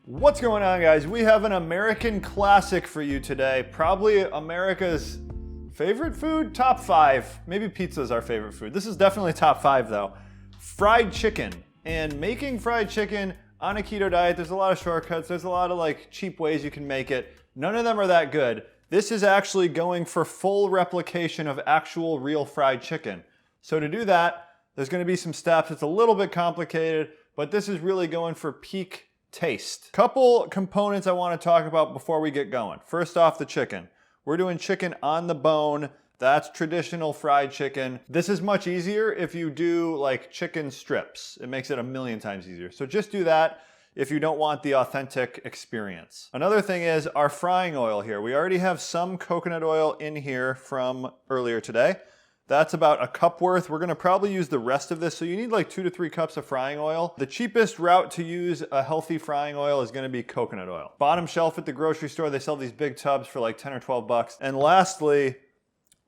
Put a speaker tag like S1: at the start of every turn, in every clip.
S1: What's going on, guys? We have an American classic for you today. Probably America's favorite food? Top 5. Maybe pizza's our favorite food. This is definitely top 5 though. Fried chicken. And making fried chicken on a keto diet, there's a lot of shortcuts. There's a lot of like cheap ways you can make it. None of them are that good. This is actually going for full replication of actual real fried chicken. So to do that, there's going to be some steps. It's a little bit complicated, but this is really going for peak taste. Couple components I want to talk about before we get going. First off, the chicken. We're doing chicken on the bone. That's traditional fried chicken. This is much easier if you do like chicken strips. It makes it a million times easier. So just do that if you don't want the authentic experience. Another thing is our frying oil here. We already have some coconut oil in here from earlier today. That's about a cup worth. We're gonna probably use the rest of this. So you need like 2 to 3 cups of frying oil. The cheapest route to use a healthy frying oil is gonna be coconut oil. Bottom shelf at the grocery store, they sell these big tubs for like 10 or 12 bucks. And lastly,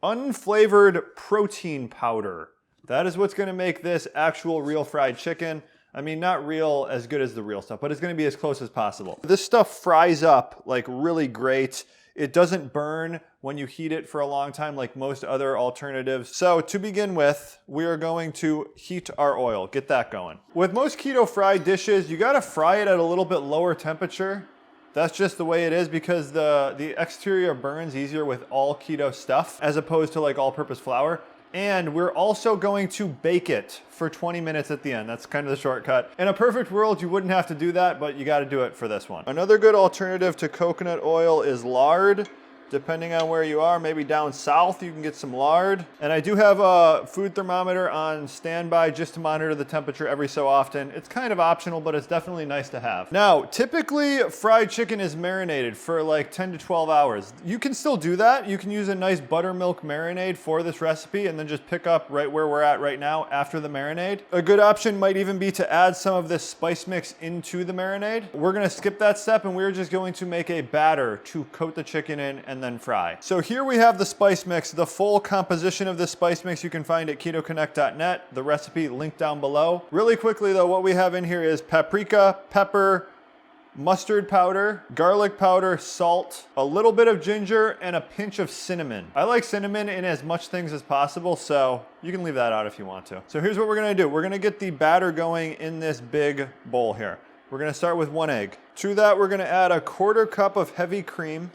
S1: unflavored protein powder. That is what's gonna make this actual real fried chicken. I mean, not real as good as the real stuff, but it's gonna be as close as possible. This stuff fries up like really great. It doesn't burn when you heat it for a long time like most other alternatives. So to begin with, we are going to heat our oil. Get that going. With most keto fried dishes, you gotta fry it at a little bit lower temperature. That's just the way it is because the exterior burns easier with all keto stuff as opposed to like all-purpose flour. And we're also going to bake it for 20 minutes at the end. That's kind of the shortcut. In a perfect world, you wouldn't have to do that, but you got to do it for this one. Another good alternative to coconut oil is lard. Depending on where you are, maybe down south, you can get some lard. And I do have a food thermometer on standby just to monitor the temperature every so often. It's kind of optional, but it's definitely nice to have. Now, typically fried chicken is marinated for like 10 to 12 hours. You can still do that. You can use a nice buttermilk marinade for this recipe and then just pick up right where we're at right now after the marinade. A good option might even be to add some of this spice mix into the marinade. We're gonna skip that step and we're just going to make a batter to coat the chicken in and then fry. So here we have the spice mix. The full composition of this spice mix you can find at ketoconnect.net. The recipe linked down below. Really quickly though, what we have in here is paprika, pepper, mustard powder, garlic powder, salt, a little bit of ginger, and a pinch of cinnamon. I like cinnamon in as much things as possible, so you can leave that out if you want to. So here's what we're gonna do. We're gonna get the batter going in this big bowl here. We're gonna start with 1 egg. To that, we're gonna add a 1/4 cup of heavy cream.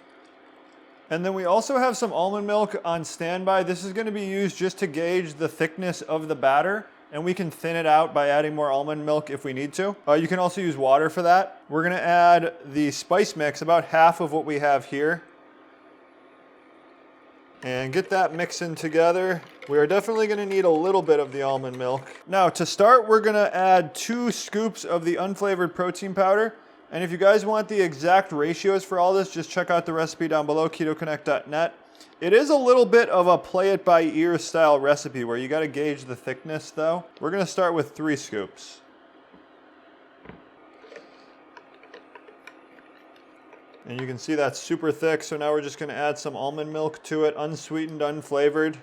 S1: And then we also have some almond milk on standby. This is going to be used just to gauge the thickness of the batter, and we can thin it out by adding more almond milk if we need to. You can also use water for that. We're going to add the spice mix, about half of what we have here, and get that mixing together. We are definitely going to need a little bit of the almond milk. Now to start, we're going to add 2 scoops of the unflavored protein powder. And if you guys want the exact ratios for all this, just check out the recipe down below, ketoconnect.net. It is a little bit of a play it by ear style recipe where you got to gauge the thickness though. We're going to start with 3 scoops. And you can see that's super thick, so now we're just going to add some almond milk to it, unsweetened, unflavored.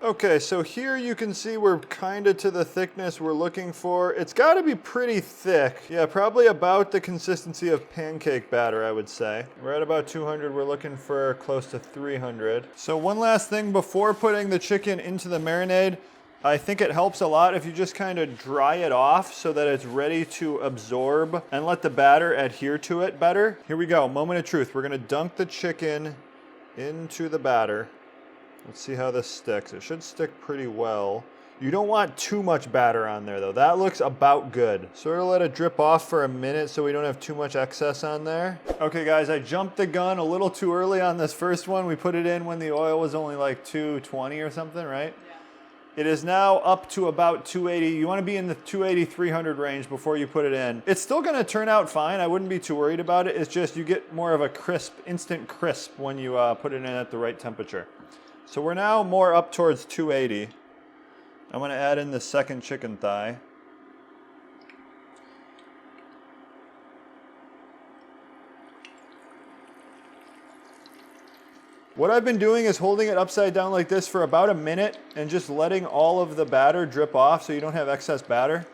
S1: Okay, so here you can see we're kind of to the thickness we're looking for. It's got to be pretty thick. Yeah, probably about the consistency of pancake batter, I would say. We're at about 200. We're looking for close to 300. So one last thing before putting the chicken into the marinade, I think it helps a lot if you just kind of dry it off so that it's ready to absorb and let the batter adhere to it better. Here we go, moment of truth. We're going to dunk the chicken into the batter. Let's see how this sticks. It should stick pretty well. You don't want too much batter on there though. That looks about good. Sort of let it drip off for a minute so we don't have too much excess on there. Okay guys, I jumped the gun a little too early on this first one. We put it in when the oil was only like 220 or something, right? Yeah. It is now up to about 280. You want to be in the 280, 300 range before you put it in. It's still going to turn out fine. I wouldn't be too worried about it. It's just you get more of a crisp, instant crisp when you put it in at the right temperature. So we're now more up towards 280. I'm going to add in the second chicken thigh. What I've been doing is holding it upside down like this for about a minute and just letting all of the batter drip off so you don't have excess batter.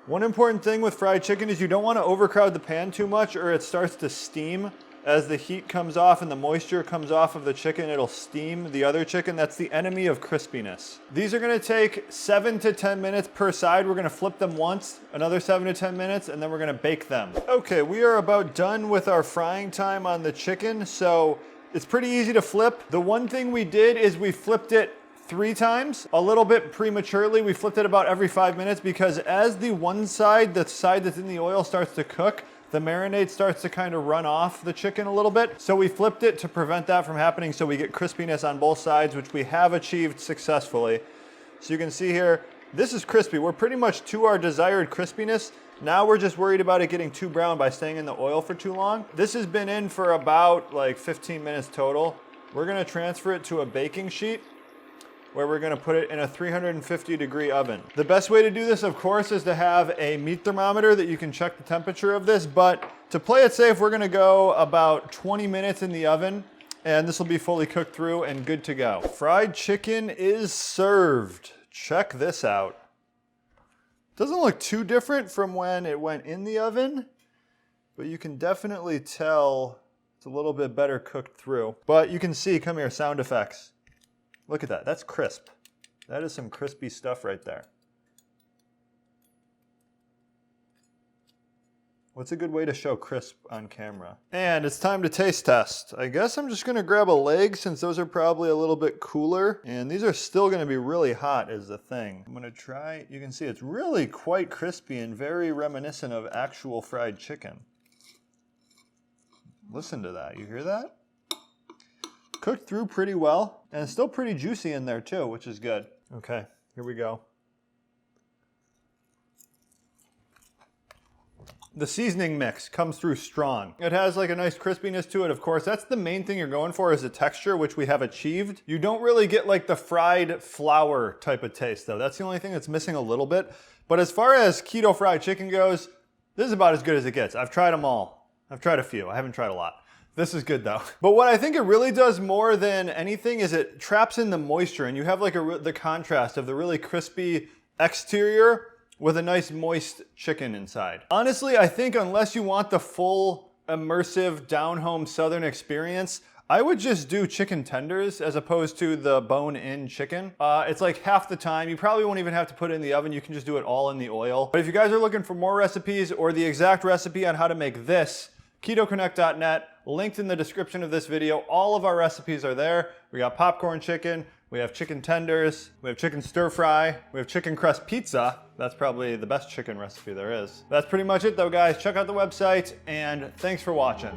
S1: One important thing with fried chicken is you don't want to overcrowd the pan too much or it starts to steam. As the heat comes off and the moisture comes off of the chicken, it'll steam the other chicken. That's the enemy of crispiness. These are gonna take 7 to 10 minutes per side. We're gonna flip them once, another 7 to 10 minutes, and then we're gonna bake them. Okay, we are about done with our frying time on the chicken, so it's pretty easy to flip. The one thing we did is we flipped it 3 times, a little bit prematurely. We flipped it about every 5 minutes because as the one side, the side that's in the oil, starts to cook, the marinade starts to kind of run off the chicken a little bit. So we flipped it to prevent that from happening so we get crispiness on both sides, which we have achieved successfully. So you can see here, this is crispy. We're pretty much to our desired crispiness. Now we're just worried about it getting too brown by staying in the oil for too long. This has been in for about like 15 minutes total. We're gonna transfer it to a baking sheet where we're gonna put it in a 350-degree oven. The best way to do this, of course, is to have a meat thermometer that you can check the temperature of this, but to play it safe, we're gonna go about 20 minutes in the oven, and this will be fully cooked through and good to go. Fried chicken is served. Check this out. Doesn't look too different from when it went in the oven, but you can definitely tell it's a little bit better cooked through. But you can see, come here, sound effects. Look at that, that's crisp. That is some crispy stuff right there. What's a good way to show crisp on camera? And it's time to taste test. I guess I'm just gonna grab a leg since those are probably a little bit cooler. And these are still gonna be really hot is the thing. I'm gonna try, you can see it's really quite crispy and very reminiscent of actual fried chicken. Listen to that, you hear that? Cooked through pretty well, and it's still pretty juicy in there too, which is good. Okay, here we go. The seasoning mix comes through strong. It has like a nice crispiness to it, of course. That's the main thing you're going for is the texture, which we have achieved. You don't really get like the fried flour type of taste though. That's the only thing that's missing a little bit. But as far as keto fried chicken goes, this is about as good as it gets. I've tried them all. I've tried a few, I haven't tried a lot. This is good though. But what I think it really does more than anything is it traps in the moisture and you have like the contrast of the really crispy exterior with a nice moist chicken inside. Honestly, I think unless you want the full immersive down-home Southern experience, I would just do chicken tenders as opposed to the bone-in chicken. It's like half the time. You probably won't even have to put it in the oven. You can just do it all in the oil. But if you guys are looking for more recipes or the exact recipe on how to make this, KetoConnect.net, linked in the description of this video. All of our recipes are there. We got popcorn chicken, we have chicken tenders, we have chicken stir fry, we have chicken crust pizza. That's probably the best chicken recipe there is. That's pretty much it though, guys. Check out the website and thanks for watching.